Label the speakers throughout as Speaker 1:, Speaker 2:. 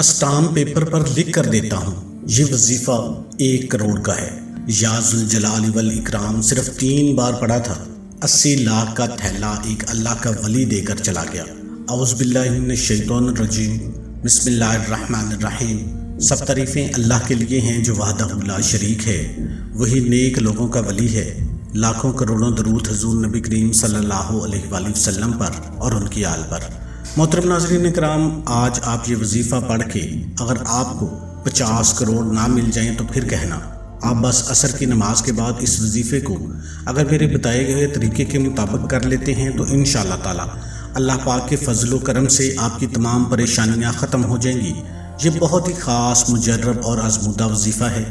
Speaker 1: Stamp paper پر لکھ کر دیتا ہوں، یہ وظیفہ 1 کروڑ کا ہے۔ یا ذوالجلال والاکرام صرف 3 بار پڑھا تھا، 80 لاکھ کا تھیلا ایک اللہ کا ولی دے کر چلا گیا۔ اعوذ باللہ من الشیطان الرجیم، بسم اللہ الرحمن الرحیم۔ سب تعریفیں اللہ کے لیے ہیں جو وحدہ لا شریک ہے، وہی نیک لوگوں کا ولی ہے۔ لاکھوں کروڑوں درود حضور نبی کریم صلی اللہ علیہ وآلہ وسلم پر اور ان کی آل پر۔ محترم ناظرین کرام، آج آپ یہ وظیفہ پڑھ کے اگر آپ کو 50 کروڑ نہ مل جائیں تو پھر کہنا، آپ بس عصر کی نماز کے بعد اس وظیفے کو اگر میرے بتائے گئے طریقے کے مطابق کر لیتے ہیں تو انشاءاللہ تعالی اللہ پاک کے فضل و کرم سے آپ کی تمام پریشانیاں ختم ہو جائیں گی۔ یہ بہت ہی خاص، مجرب اور آزمودہ وظیفہ ہے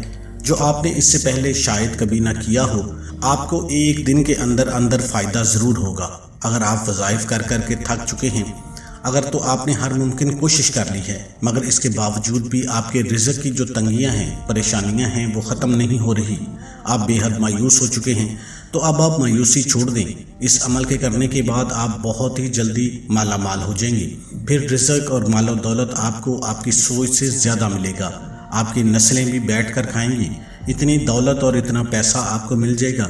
Speaker 1: جو آپ نے اس سے پہلے شاید کبھی نہ کیا ہو۔ آپ کو 1 دن کے اندر فائدہ ضرور ہوگا۔ اگر آپ وظائف کر کر کے تھک چکے ہیں، اگر تو آپ نے ہر ممکن کوشش کر لی ہے مگر اس کے باوجود بھی آپ کے رزق کی جو تنگیاں ہیں، پریشانیاں ہیں، وہ ختم نہیں ہو رہی، آپ بے حد مایوس ہو چکے ہیں، تو اب آپ مایوسی چھوڑ دیں۔ اس عمل کے کرنے کے بعد آپ بہت ہی جلدی مالا مال ہو جائیں گے۔ پھر رزق اور مال و دولت آپ کو آپ کی سوچ سے زیادہ ملے گا۔ آپ کی نسلیں بھی بیٹھ کر کھائیں گی۔ اتنی دولت اور اتنا پیسہ آپ کو مل جائے گا،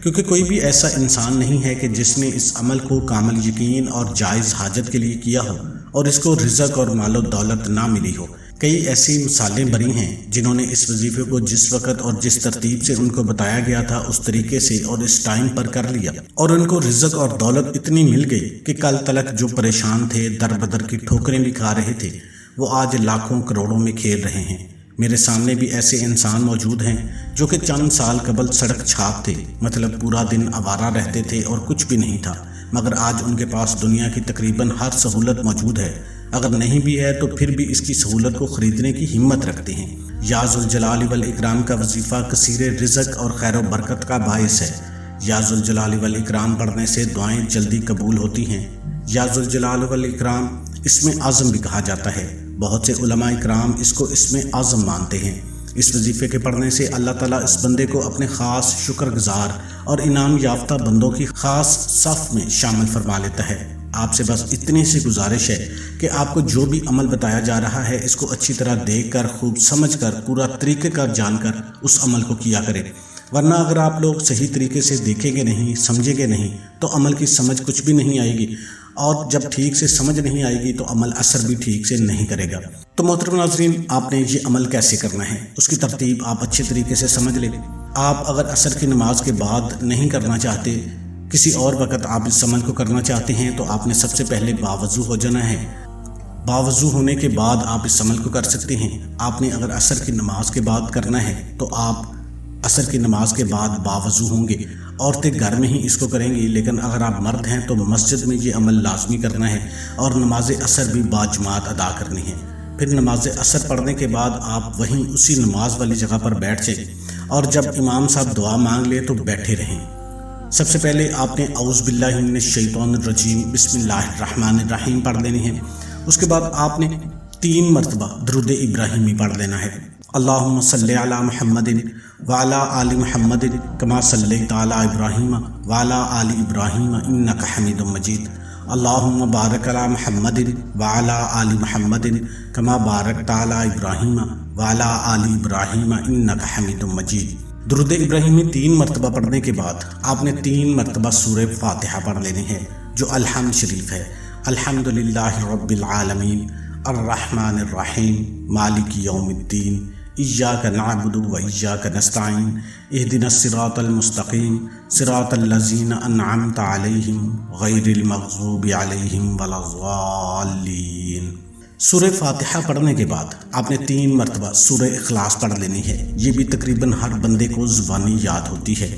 Speaker 1: کیونکہ کوئی بھی ایسا انسان نہیں ہے کہ جس نے اس عمل کو کامل یقین اور جائز حاجت کے لیے کیا ہو اور اس کو رزق اور مال و دولت نہ ملی ہو۔ کئی ایسی مثالیں بری ہیں جنہوں نے اس وظیفے کو جس وقت اور جس ترتیب سے ان کو بتایا گیا تھا اس طریقے سے اور اس ٹائم پر کر لیا، اور ان کو رزق اور دولت اتنی مل گئی کہ کل تلک جو پریشان تھے، در بدر کی ٹھوکریں بھی کھا رہے تھے، وہ آج لاکھوں کروڑوں میں کھیل رہے ہیں۔ میرے سامنے بھی ایسے انسان موجود ہیں جو کہ چند سال قبل سڑک چھاپ تھے، مطلب پورا دن آوارہ رہتے تھے اور کچھ بھی نہیں تھا، مگر آج ان کے پاس دنیا کی تقریباً ہر سہولت موجود ہے۔ اگر نہیں بھی ہے تو پھر بھی اس کی سہولت کو خریدنے کی ہمت رکھتے ہیں۔ یا ذوالجلال والاکرام کا وظیفہ کثیر رزق اور خیر و برکت کا باعث ہے۔ یا ذوالجلال والاکرام پڑھنے سے دعائیں جلدی قبول ہوتی ہیں۔ یا ذوالجلال والاکرام اسم اعظم بھی کہا جاتا ہے۔ بہت سے علماء اکرام اس کو اسم اعظم مانتے ہیں۔ اس وظیفے کے پڑھنے سے اللہ تعالیٰ اس بندے کو اپنے خاص شکر گزار اور انعام یافتہ بندوں کی خاص صف میں شامل فرما لیتا ہے۔ آپ سے بس اتنی سی گزارش ہے کہ آپ کو جو بھی عمل بتایا جا رہا ہے اس کو اچھی طرح دیکھ کر، خوب سمجھ کر، پورا طریقہ کار جان کر اس عمل کو کیا کریں، ورنہ اگر آپ لوگ صحیح طریقے سے دیکھیں گے نہیں، سمجھیں گے نہیں تو عمل کی سمجھ کچھ بھی نہیں آئے گی، اور جب ٹھیک سے سمجھ نہیں آئے گی تو عمل اثر بھی ٹھیک سے نہیں کرے گا۔ تو محترم ناظرین، آپ نے یہ عمل کیسے کرنا ہے، اس کی ترتیب آپ اچھے طریقے سے سمجھ لیں۔ آپ اگر عصر کی نماز کے بعد نہیں کرنا چاہتے، کسی اور وقت آپ اس عمل کو کرنا چاہتے ہیں، تو آپ نے سب سے پہلے باوضو ہو جانا ہے۔ باوضو ہونے کے بعد آپ اس عمل کو کر سکتے ہیں۔ آپ نے اگر عصر کی نماز کے بعد کرنا ہے تو آپ عصر کی نماز کے بعد باوضو ہوں گے۔ عورتیں گھر میں ہی اس کو کریں گی، لیکن اگر آپ مرد ہیں تو مسجد میں یہ عمل لازمی کرنا ہے اور نماز عصر بھی باجماعت ادا کرنی ہے۔ پھر نماز عصر پڑھنے کے بعد آپ وہیں اسی نماز والی جگہ پر بیٹھ جائیں، اور جب امام صاحب دعا مانگ لے تو بیٹھے رہیں۔ سب سے پہلے آپ نے اعوذ باللہ من الشیطان الرجیم، بسم اللہ الرحمن الرحیم پڑھ لینی ہے۔ اس کے بعد آپ نے 3 مرتبہ درود ابراہیمی پڑھ لینا ہے۔ اللہم صلی علی محمد وعلی آل محمد کما صلیت علی ابراہیم وعلی آل ابراہیم انک حمید مجید۔ اللہم بارک علی محمد وعلی آل محمد کما بارکت علی ابراہیم وعلی آل ابراہیم انک حمید مجید۔ درود ابراہیمی 3 مرتبہ پڑھنے کے بعد آپ نے 3 مرتبہ سورہ فاتحہ پڑھ لینی ہے، جو الحمد شریف ہے۔ الحمدللہ رب العالمین الرحمن الرحیم مالک یوم الدین ایاک نعبد و ایاک نستعین اہدنا الصراط المستقیم صراط الذین انعمت علیہم غیر المغضوب علیہم ولا الضالین۔ سورہ فاتحہ پڑھنے کے بعد آپ نے 3 مرتبہ سورہ اخلاص پڑھ لینی ہے۔ یہ بھی تقریباً ہر بندے کو زبانی یاد ہوتی ہے۔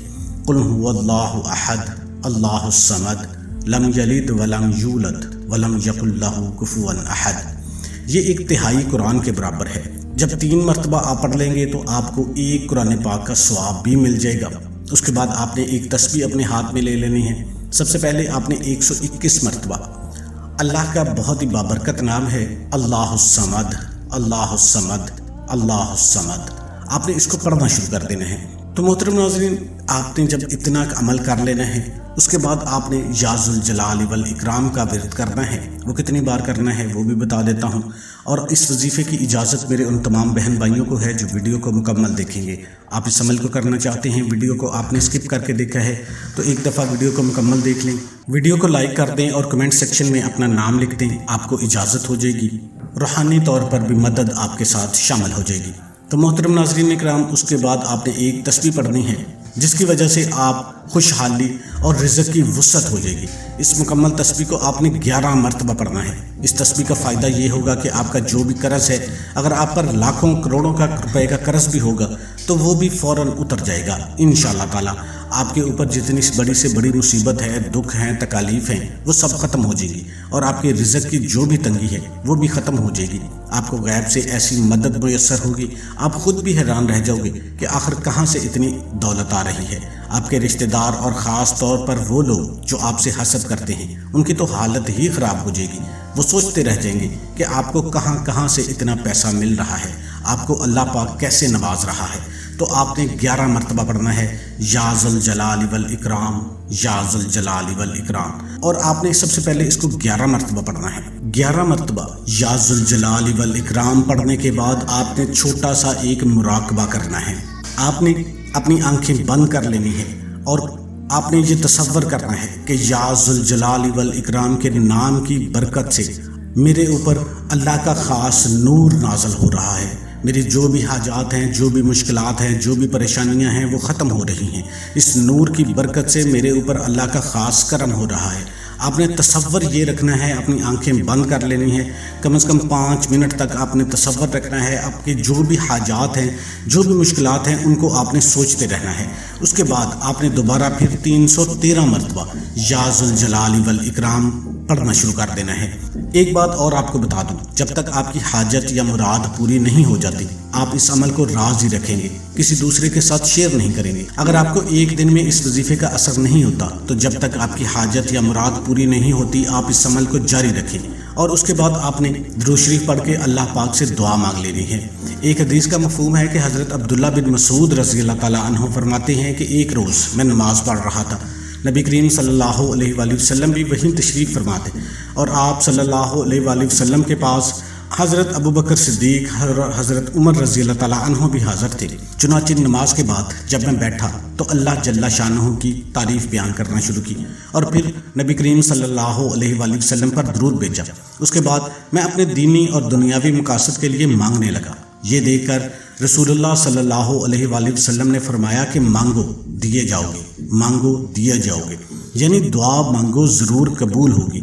Speaker 1: قل هو اللہ احد اللہ الصمد لم یلد ولم یولد ولم یکن لہ کفوا احد۔ یہ 1 تہائی قرآن کے برابر ہے۔ جب 3 مرتبہ آپ پڑھ لیں گے تو آپ کو 1 قرآن پاک کا ثواب بھی مل جائے گا۔ اس کے بعد آپ نے 1 تسبیح اپنے ہاتھ میں لے لینی ہے۔ سب سے پہلے آپ نے 121 مرتبہ اللہ کا بہت ہی بابرکت نام ہے اللہ الصمد، اللہ الصمد، اللہ الصمد، آپ نے اس کو پڑھنا شروع کر دینا ہے۔ تو محترم ناظرین، آپ نے جب اتنا عمل کر لینا ہے اس کے بعد آپ نے یا ذوالجلال والاکرام کا ورد کرنا ہے۔ وہ کتنی بار کرنا ہے وہ بھی بتا دیتا ہوں، اور اس وظیفے کی اجازت میرے ان تمام بہن بھائیوں کو ہے جو ویڈیو کو مکمل دیکھیں گے۔ آپ اس عمل کو کرنا چاہتے ہیں، ویڈیو کو آپ نے اسکپ کر کے دیکھا ہے تو ایک دفعہ ویڈیو کو مکمل دیکھ لیں، ویڈیو کو لائک کر دیں اور کمنٹ سیکشن میں اپنا نام لکھ دیں، آپ کو اجازت ہو جائے گی، روحانی طور پر بھی مدد آپ کے ساتھ شامل ہو جائے گی۔ تو محترم ناظرین اکرام، اس کے بعد آپ نے ایک تسبیح پڑھنی ہے جس کی وجہ سے آپ خوشحالی اور رزق کی وسعت ہو جائے گی۔ اس مکمل تسبیح کو آپ نے 11 مرتبہ پڑھنا ہے۔ اس تسبیح کا فائدہ یہ ہوگا کہ آپ کا جو بھی قرض ہے، اگر آپ پر لاکھوں کروڑوں کا روپے کا قرض بھی ہوگا تو وہ بھی فوراً اتر جائے گا انشاءاللہ تعالی۔ آپ کے اوپر جتنی بڑی سے بڑی مصیبت ہے، دکھ ہیں، تکالیف ہیں، وہ سب ختم ہو جائے گی، اور آپ کے رزق کی جو بھی تنگی ہے وہ بھی ختم ہو جائے گی۔ آپ کو غیب سے ایسی مدد میسر ہوگی، آپ خود بھی حیران رہ جاؤ گے کہ آخر کہاں سے اتنی دولت آ رہی ہے۔ آپ کے رشتہ دار اور خاص طور پر وہ لوگ جو آپ سے حسد کرتے ہیں، ان کی تو حالت ہی خراب ہو جائے گی۔ وہ سوچتے رہ جائیں گے کہ آپ کو کہاں کہاں سے اتنا پیسہ مل رہا ہے، آپ کو اللہ پاک کیسے نواز رہا ہے۔ تو آپ نے 11 مرتبہ پڑھنا ہے یا ذوالجلال والاکرام، یا ذوالجلال والاکرام، اور آپ نے سب سے پہلے اس کو 11 مرتبہ پڑھنا ہے۔ 11 مرتبہ یا ذوالجلال والاکرام پڑھنے کے بعد آپ نے چھوٹا سا ایک مراقبہ کرنا ہے۔ آپ نے اپنی آنکھیں بند کر لینی ہے اور آپ نے یہ تصور کرنا ہے کہ یا ذوالجلال والاکرام کے نام کی برکت سے میرے اوپر اللہ کا خاص نور نازل ہو رہا ہے، میری جو بھی حاجات ہیں، جو بھی مشکلات ہیں، جو بھی پریشانیاں ہیں وہ ختم ہو رہی ہیں۔ اس نور کی برکت سے میرے اوپر اللہ کا خاص کرم ہو رہا ہے۔ آپ نے تصور یہ رکھنا ہے، اپنی آنکھیں بند کر لینی ہے، کم از کم 5 منٹ تک آپ نے تصور رکھنا ہے، آپ کے جو بھی حاجات ہیں، جو بھی مشکلات ہیں، ان کو آپ نے سوچتے رہنا ہے۔ اس کے بعد آپ نے دوبارہ پھر 313 مرتبہ یا ذوالجلال والاکرام پڑھنا شروع کر دینا ہے۔ ایک بات اور آپ کو بتا دوں، جب تک آپ کی حاجت یا مراد پوری نہیں ہو جاتی، آپ اس عمل کو راز ہی رکھیں گے، کسی دوسرے کے ساتھ شیئر نہیں کریں گے۔ اگر آپ کو ایک دن میں اس وظیفے کا اثر نہیں ہوتا تو جب تک آپ کی حاجت یا مراد پوری نہیں ہوتی، آپ اس عمل کو جاری رکھیں، اور اس کے بعد آپ نے درود شریف پڑھ کے اللہ پاک سے دعا مانگ لینی ہے۔ ایک حدیث کا مفہوم ہے کہ حضرت عبداللہ بن مسعود رضی اللہ تعالیٰ عنہ فرماتے ہیں کہ ایک روز میں نماز پڑھ رہا تھا، نبی کریم صلی اللہ علیہ وآلہ وسلم بھی وہیں تشریف فرما تھے، اور آپ صلی اللہ علیہ وآلہ وسلم کے پاس حضرت ابو بکر صدیق، حضرت عمر رضی اللہ تعالیٰ عنہ بھی حاضر تھے۔ چنانچہ نماز کے بعد جب میں بیٹھا تو اللہ جل شانہ کی تعریف بیان کرنا شروع کی، اور پھر نبی کریم صلی اللہ علیہ وآلہ وسلم پر درود بھیجا۔ اس کے بعد میں اپنے دینی اور دنیاوی مقاصد کے لیے مانگنے لگا۔ یہ دیکھ کر رسول اللہ صلی اللہ علیہ وآلہ وسلم نے فرمایا کہ مانگو دیے جاؤ گے، مانگو دیے جاؤ گے، یعنی دعا مانگو ضرور قبول ہوگی۔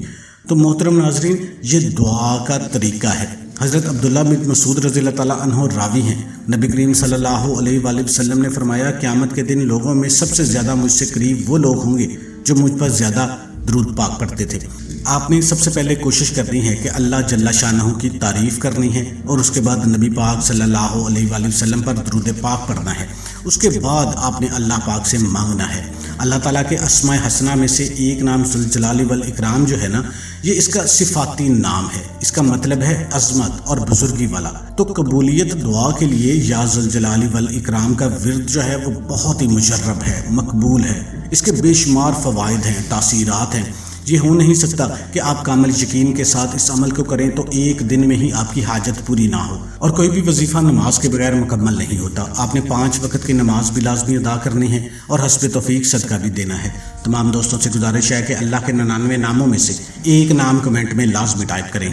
Speaker 1: تو محترم ناظرین، یہ دعا کا طریقہ ہے۔ حضرت عبداللہ بن مسعود رضی اللہ تعالیٰ عنہ راوی ہیں، نبی کریم صلی اللہ علیہ وآلہ وسلم نے فرمایا قیامت کے دن لوگوں میں سب سے زیادہ مجھ سے قریب وہ لوگ ہوں گے جو مجھ پر زیادہ درود پاک پڑھتے تھے۔ آپ نے سب سے پہلے کوشش کرنی ہے کہ اللہ جل شانہ کی تعریف کرنی ہے، اور اس کے بعد نبی پاک صلی اللہ علیہ وآلہ وسلم پر درود پاک پڑھنا ہے۔ اس کے بعد آپ نے اللہ پاک سے مانگنا ہے۔ اللہ تعالیٰ کے اسماء حسنہ میں سے ایک نام ذوالجلال والاکرام جو ہے نا، یہ اس کا صفاتی نام ہے، اس کا مطلب ہے عظمت اور بزرگی والا۔ تو قبولیت دعا کے لیے یا ذوالجلال والاکرام کا ورد جو ہے وہ بہت ہی مجرب ہے، مقبول ہے، اس کے بے شمار فوائد ہیں، تاثیرات ہیں۔ یہ ہو نہیں سکتا کہ آپ کامل یقین کے ساتھ اس عمل کو کریں تو ایک دن میں ہی آپ کی حاجت پوری نہ ہو۔ اور کوئی بھی وظیفہ نماز کے بغیر مکمل نہیں ہوتا۔ آپ نے 5 وقت کی نماز بھی لازمی ادا کرنی ہے اور حسب توفیق صدقہ بھی دینا ہے۔ تمام دوستوں سے گزارش ہے کہ اللہ کے 99 ناموں میں سے ایک نام کمنٹ میں لازمی ٹائپ کریں۔